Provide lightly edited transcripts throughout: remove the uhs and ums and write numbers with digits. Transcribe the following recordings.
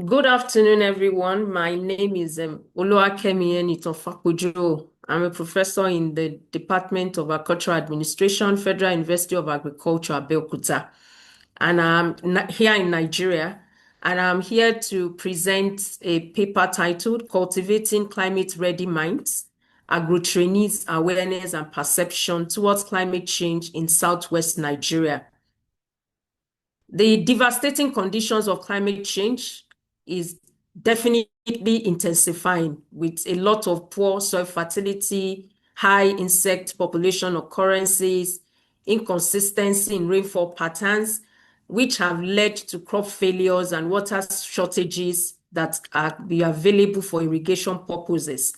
Good afternoon, everyone. My name is Oluwakemi Enitan Fapojuwo. I'm a professor in the Department of Agricultural Administration, Federal University of Agriculture, Abeokuta. And I'm here in Nigeria. And I'm here to present a paper titled Cultivating Climate-Ready Minds, Agro-Trainees Awareness and Perception Towards Climate Change in Southwest Nigeria. The devastating conditions of climate change is definitely intensifying with a lot of poor soil fertility, high insect population occurrences, inconsistency in rainfall patterns, which have led to crop failures and water shortages that are be available for irrigation purposes.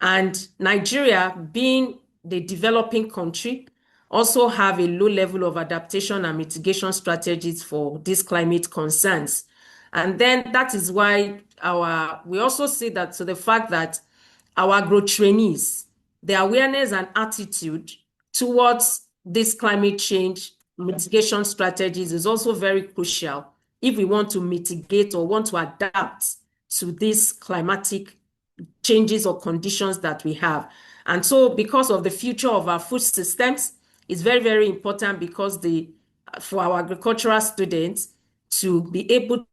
And Nigeria, being the developing country, also have a low level of adaptation and mitigation strategies for these climate concerns. And then that is why we also see that the fact that our agro-trainees, their awareness and attitude towards this climate change mitigation strategies is also very crucial if we want to mitigate or want to adapt to these climatic changes or conditions that we have. And so because of the future of our food systems, it's very, very important because for our agricultural students to be able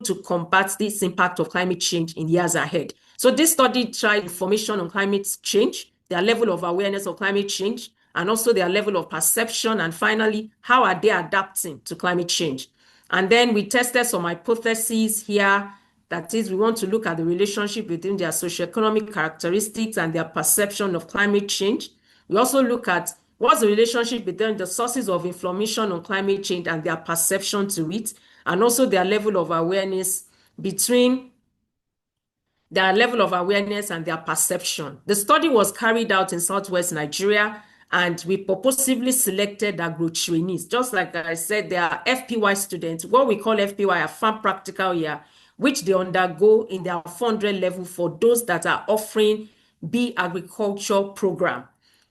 to combat this impact of climate change in years ahead. So this study tried information on climate change, their level of awareness of climate change, and also their level of perception, and finally, how are they adapting to climate change? And then we tested some hypotheses here. That is, we want to look at the relationship between their socioeconomic characteristics and their perception of climate change. We also look at what's the relationship between the sources of information on climate change and their perception to it, and also their level of awareness between their level of awareness and their perception. The study was carried out in Southwest Nigeria, and we purposely selected agro-trainees. Just like I said, they are FPY students. What we call FPY are farm practical year, which they undergo in their 400 level for those that are offering B agriculture program.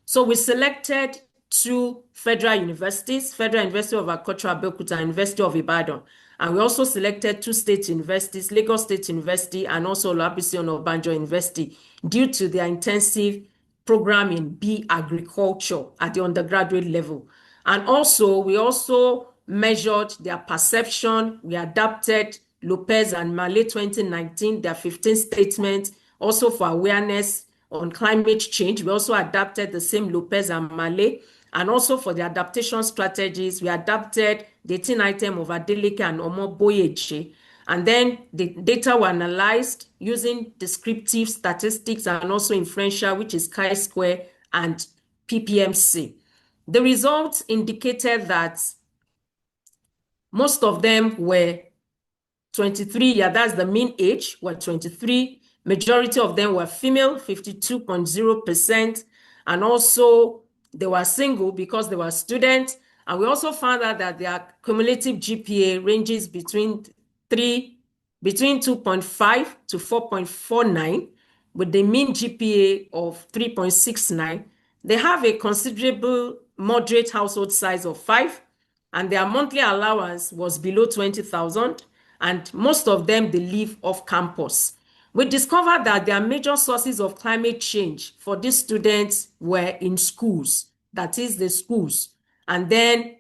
So we selected two federal universities, Federal University of Agriculture, Abeokuta, and University of Ibadan. And we also selected two state universities, Lagos State University and also Oluwakemi Enitan University, due to their intensive program in bee agriculture at the undergraduate level. And also, we also measured their perception. We adapted Lopez and Mallet 2019, their 15 statements, also for awareness on climate change. We also adapted the same Lopez and Mallet. And also for the adaptation strategies, we adapted the 18 item of Adeleke and Omoboyeche. And then the data were analyzed using descriptive statistics and also inferential, which is chi-square and PPMC. The results indicated that most of them were 23 years, that's the mean age, were 23. Majority of them were female, 52.0%. And also they were single because they were students. And we also found out that their cumulative GPA ranges between 2.5 to 4.49, with the mean GPA of 3.69. They have a considerable moderate household size of 5, and their monthly allowance was below 20,000, and most of them, they live off campus. We discovered that their major sources of climate change for these students were in schools, that is the schools. And then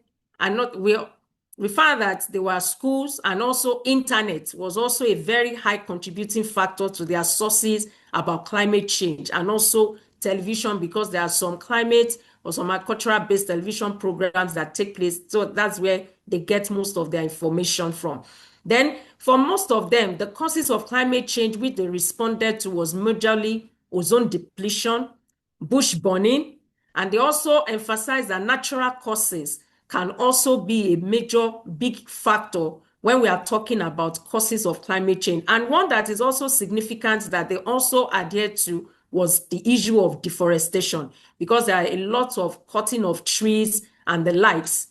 we found that there were schools, and also internet was also a very high contributing factor to their sources about climate change, and also television, because there are some climate or some agricultural-based television programs that take place. So that's where they get most of their information from. Then for most of them, the causes of climate change which they responded to was majorly ozone depletion, bush burning, and they also emphasized that natural causes can also be a major big factor when we are talking about causes of climate change. And one that is also significant that they also adhered to was the issue of deforestation, because there are a lot of cutting of trees and the likes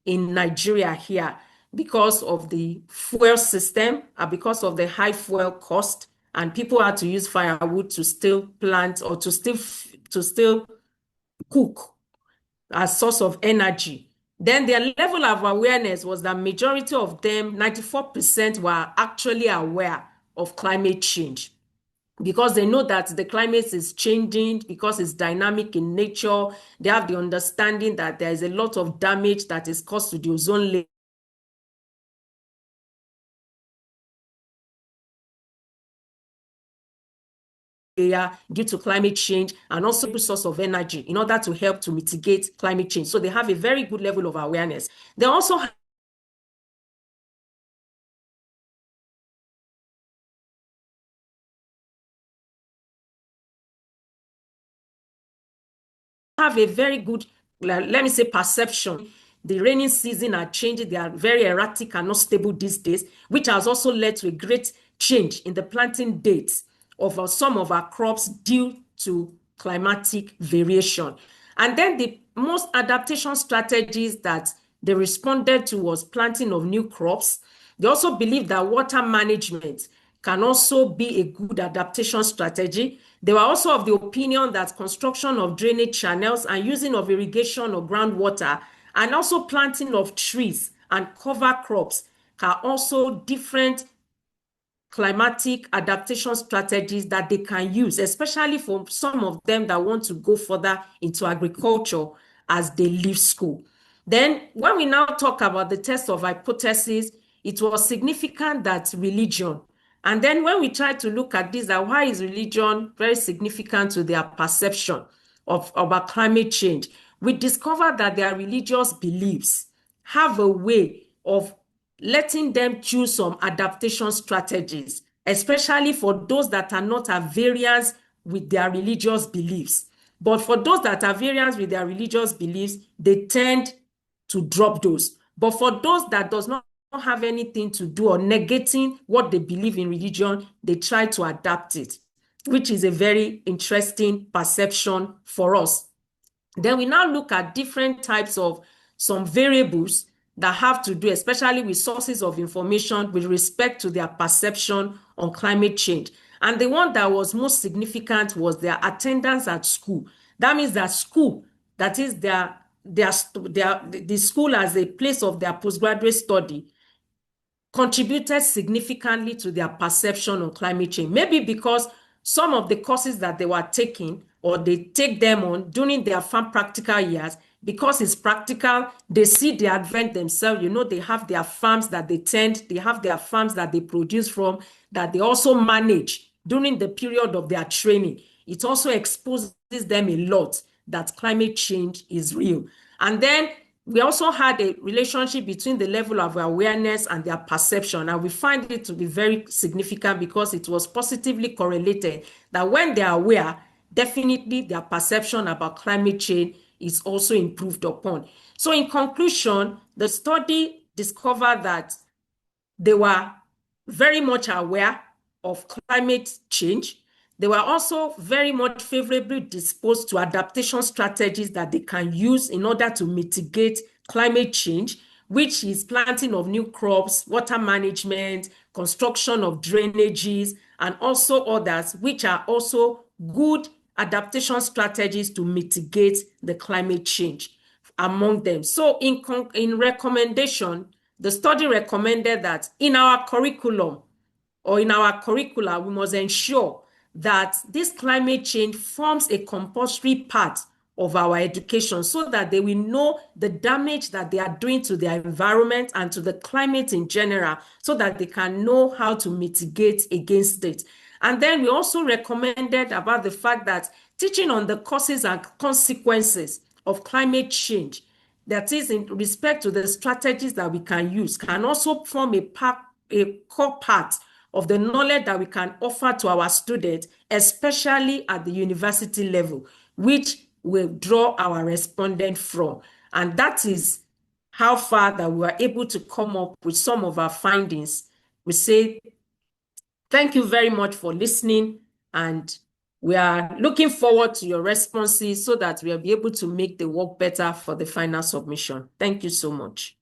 in Nigeria here because of the fuel system and because of the high fuel cost, and people had to use firewood to still plant or to still cook as source of energy. Then their level of awareness was that majority of them, 94%, were actually aware of climate change, because they know that the climate is changing, because it's dynamic in nature. They have the understanding that there is a lot of damage that is caused to the ozone layer due to climate change, and also a source of energy in order to help to mitigate climate change. So they have a very good level of awareness. They also have a very good, let me say, perception. The rainy season are changing. They are very erratic and not stable these days, which has also led to a great change in the planting dates of some of our crops due to climatic variation. And then the most adaptation strategies that they responded to was planting of new crops. They also believe that water management can also be a good adaptation strategy. They were also of the opinion that construction of drainage channels and using of irrigation or groundwater, and also planting of trees and cover crops, are also different climatic adaptation strategies that they can use, especially for some of them that want to go further into agriculture as they leave school. Then when we now talk about the test of hypothesis, it was significant that religion. And then when we try to look at this, that why is religion very significant to their perception of about climate change, we discovered that their religious beliefs have a way of letting them choose some adaptation strategies, especially for those that are not at variance with their religious beliefs. But for those that are variance with their religious beliefs, they tend to drop those. But for those that does not have anything to do or negating what they believe in religion, they try to adapt it, which is a very interesting perception for us. Then we now look at different types of some variables that have to do, especially with sources of information with respect to their perception on climate change. And the one that was most significant was their attendance at school. That means that school, that is the school as a place of their postgraduate study, contributed significantly to their perception on climate change. Maybe because some of the courses that they were taking or they take them on during their farm practical years, because it's practical, they see the advent themselves. You know, they have their farms that they tend, they have their farms that they produce from, that they also manage during the period of their training. It also exposes them a lot that climate change is real. And then we also had a relationship between the level of awareness and their perception. And we find it to be very significant because it was positively correlated that when they are aware, definitely their perception about climate change is also improved upon. So in conclusion, the study discovered that they were very much aware of climate change. They were also very much favorably disposed to adaptation strategies that they can use in order to mitigate climate change, which is planting of new crops, water management, construction of drainages, and also others, which are also good adaptation strategies to mitigate the climate change among them. So in recommendation, the study recommended that in our curriculum or in our curricula, we must ensure that this climate change forms a compulsory part of our education so that they will know the damage that they are doing to their environment and to the climate in general, so that they can know how to mitigate against it. And then we also recommended about the fact that teaching on the causes and consequences of climate change, that is in respect to the strategies that we can use, can also form a core part of the knowledge that we can offer to our students, especially at the university level, which will draw our respondent from. And that is how far that we were able to come up with some of our findings. We say, thank you very much for listening, and we are looking forward to your responses so that we'll be able to make the work better for the final submission. Thank you so much.